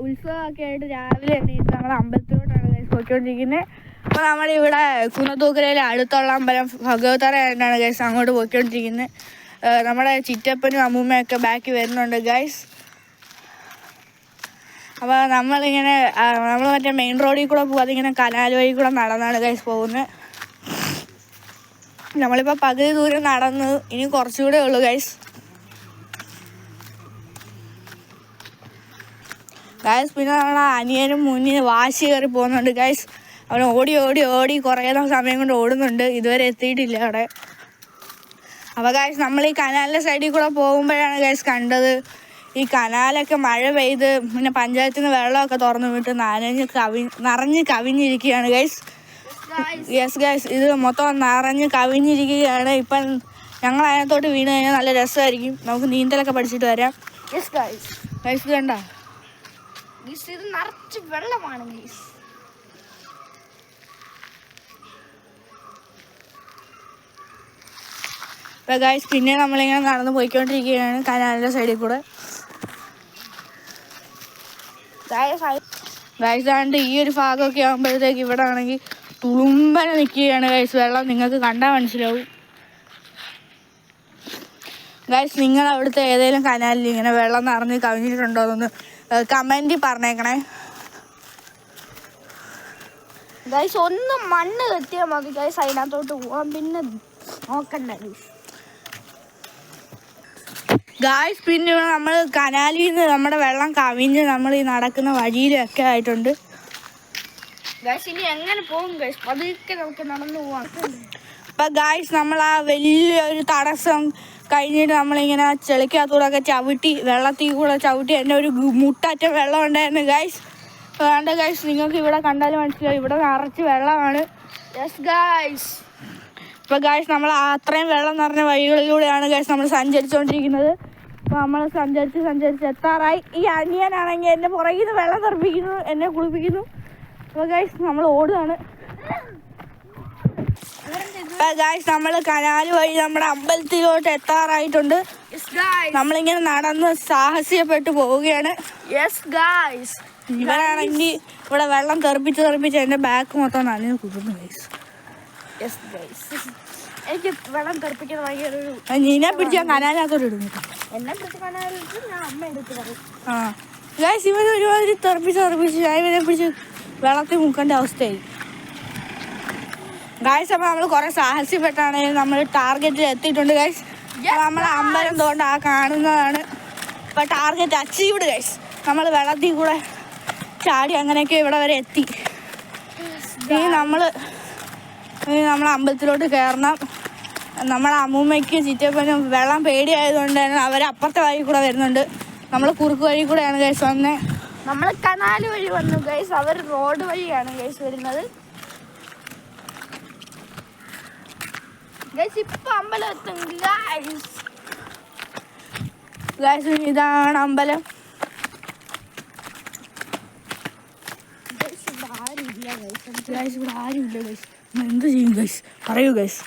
ഉത്സവമൊക്കെ ആയിട്ട് രാവിലെ എണീറ്റ് നമ്മൾ അമ്പലത്തിലോട്ടാണ് ഗൈസ് പോയിക്കൊണ്ടിരിക്കുന്നത്. അപ്പോൾ നമ്മളിവിടെ കുന്നത്തൂക്കരയിലെ അടുത്തുള്ള അമ്പലം ഭഗവതറയായിട്ടാണ് ഗൈസ് അങ്ങോട്ട് പോയിക്കൊണ്ടിരിക്കുന്നത്. നമ്മുടെ ചിറ്റപ്പനും അമ്മൂമ്മയൊക്കെ ബാക്കി വരുന്നുണ്ട് ഗൈസ്. അപ്പോൾ നമ്മൾ മറ്റേ മെയിൻ റോഡിൽ കൂടെ പോകാതെ ഇങ്ങനെ കനാൽ വഴി കൂടെ നടന്നാണ് ഗൈസ് പോകുന്നത്. നമ്മളിപ്പോൾ പകുതി ദൂരം നടന്നു, ഇനി കുറച്ചുകൂടെ ഉള്ളൂ ഗൈസ്. പിന്നെ നമ്മളെ അനിയനും മുന്നിൽ വാശി കയറി പോകുന്നുണ്ട് ഗൈസ്. അവൻ ഓടി ഓടി ഓടി കുറേ സമയം കൊണ്ട് ഓടുന്നുണ്ട്, ഇതുവരെ എത്തിയിട്ടില്ല അവിടെ. അപ്പോൾ ഗൈസ് നമ്മൾ ഈ കനാലിൻ്റെ സൈഡിൽ കൂടെ പോകുമ്പോഴാണ് ഗൈസ് കണ്ടത് ഈ കനാലൊക്കെ മഴ പെയ്ത് പിന്നെ പഞ്ചായത്തിൽ നിന്ന് വെള്ളമൊക്കെ തുറന്നു വിട്ട് നിറഞ്ഞ് കവിഞ്ഞിരിക്കുകയാണ് ഗൈസ്. യെസ് ഗൈസ്, ഇത് മൊത്തം നിറഞ്ഞ് കവിഞ്ഞിരിക്കുകയാണ്. ഇപ്പം ഞങ്ങൾ അതിനകത്തോട്ട് വീണ് കഴിഞ്ഞാൽ നല്ല രസമായിരിക്കും. നമുക്ക് നീന്തലൊക്കെ പഠിച്ചിട്ട് വരാം. Yes guys. ഗൈസ് കണ്ട ഇത് നിറച്ച് വെള്ളമാണ് ഗൈസ്. അപ്പോൾ ഗൈസ് പിന്നെ നമ്മളിങ്ങനെ നടന്ന് പോയിക്കൊണ്ടിരിക്കുകയാണ് കനാലിൻ്റെ സൈഡിൽ കൂടെ. ഗൈസ് ആണ്ട് ഈ ഒരു ഭാഗമൊക്കെ ആകുമ്പോഴത്തേക്ക് ഇവിടെ ആണെങ്കിൽ തുളുമ്പനെ നിൽക്കുകയാണ് ഗൈസ് വെള്ളം. നിങ്ങൾക്ക് കണ്ടാൽ മനസ്സിലാവും ഗൈസ്. നിങ്ങൾ അവിടുത്തെ ഏതെങ്കിലും കനാലിൽ ഇങ്ങനെ വെള്ളം നിറഞ്ഞ് കവിഞ്ഞിട്ടുണ്ടോ എന്നൊന്ന് കമൻറ്റിൽ പറഞ്ഞേക്കണേ ഗൈസ്. ഒന്ന് മണ്ണ് കെട്ടിയാൽ മതി ഗൈസ്, അതിനകത്തോട്ട് പോവാം, പിന്നെ നോക്കണ്ട ഗൈസ്. പിന്നെ ഇവിടെ നമ്മൾ കനാലിൽ നിന്ന് നമ്മുടെ വെള്ളം കവിഞ്ഞ് നമ്മൾ ഈ നടക്കുന്ന വഴിയിലൊക്കെ ആയിട്ടുണ്ട് ഗൈസ്. ഇനി എങ്ങനെ പോകും ഗൈസ്? പതുക്കെ നമുക്ക് നടന്നു പോവാം. അപ്പം ഗൈസ് നമ്മൾ ആ വലിയൊരു തടസ്സം കഴിഞ്ഞിട്ട് നമ്മളിങ്ങനെ ചെളിക്കകത്തൂടെയൊക്കെ ചവിട്ടി വെള്ളത്തിൽ കൂടെ ചവിട്ടി എൻ്റെ ഒരു മുട്ടറ്റം വെള്ളം ഉണ്ടായിരുന്നു ഗൈസ്. വേണ്ട ഗൈസ്, നിങ്ങൾക്ക് ഇവിടെ കണ്ടാലും മനസ്സിലാവും ഇവിടെ നിറച്ച് വെള്ളമാണ്. Yes guys. ഇപ്പോൾ ഗൈസ് നമ്മൾ അത്രയും വെള്ളം നിറഞ്ഞ വഴികളിലൂടെയാണ് ഗൈസ് നമ്മൾ സഞ്ചരിച്ചുകൊണ്ടിരിക്കുന്നത്. അപ്പോൾ നമ്മൾ സഞ്ചരിച്ച് എത്താറായി. ഈ അനിയനാണെങ്കിൽ എൻ്റെ പുറകിൽ നിന്ന് വെള്ളം തെറിപ്പിക്കുന്നു, എന്നെ കുളിപ്പിക്കുന്നു. അപ്പോൾ ഗൈസ് നമ്മൾ ഓടുകയാണ്. അപ്പോൾ ഗൈസ് നമ്മൾ കനാല് വഴി നമ്മുടെ അമ്പലത്തിലോട്ട് എത്താറായിട്ടുണ്ട്. നമ്മളിങ്ങനെ നടന്ന് സാഹസ്യപ്പെട്ട് പോവുകയാണ്. Yes guys. ഇവരാണെങ്കിൽ ഇവിടെ വെള്ളം തെറിപ്പിച്ച് എൻ്റെ ബാക്ക് മൊത്തം നനഞ്ഞ് കുതിർന്നു ഗൈസ്. Yes guys. എനിക്ക് വെള്ളം തെറിപ്പിക്കാൻ ഭയങ്കര ഒരു നീനെ പിടിച്ച് ഞാൻ കനാലിനകത്തോട്ട് ഇടുന്നു. എന്നെ പിടിച്ച് കനാലിട്ട് ഞാൻ അമ്മ എടുത്ത് പറയും. ആ ഗൈസ്, ഇവൻ ഒരുമാതിരി തെറിപ്പിച്ച് ഞാൻ ഇവനെ പിടിച്ച് വെള്ളത്തിൽ മുക്കേണ്ട അവസ്ഥയായി ഗൈസ്. അപ്പോൾ നമ്മൾ കുറേ സാഹസ്യപ്പെട്ടാണ് നമ്മൾ ടാർഗറ്റിൽ എത്തിയിട്ടുണ്ട് ഗൈസ്. നമ്മളെ അമ്പലം തോണ്ട് ആ കാണുന്നതാണ്. അപ്പോൾ ടാർഗറ്റ് അച്ചീവ്ഡ് ഗൈസ്. നമ്മൾ വെള്ളത്തിൽ കൂടെ ചാടി അങ്ങനെയൊക്കെ ഇവിടെ വരെ എത്തി. ഇനി നമ്മൾ അമ്പലത്തിലോട്ട് കയറണം. നമ്മളെ അമ്മൂമ്മയ്ക്ക് ചിറ്റപ്പനും വെള്ളം പേടിയായതുകൊണ്ട് തന്നെ അവർ അപ്പുറത്തെ വഴി കൂടെ വരുന്നുണ്ട്. നമ്മൾ കുറുക്ക് വഴി കൂടെയാണ് ഗൈസ് വന്നത്. നമ്മൾ കനാല് വഴി വന്നു ഗൈസ്, അവർ റോഡ് വഴിയാണ് ഗൈസ് വരുന്നത് ഗൈസ്. ഇപ്പം അമ്പലം എത്തും ഗൈസ്. ഇതാണ് അമ്പലം. ഇവിടെ ആരുമില്ല ഗൈസ്. ഇവിടെ ആരുമില്ല ഗൈസ്. എന്ത് ചെയ്യും ഗൈസ്? പറയൂ ഗൈസ്.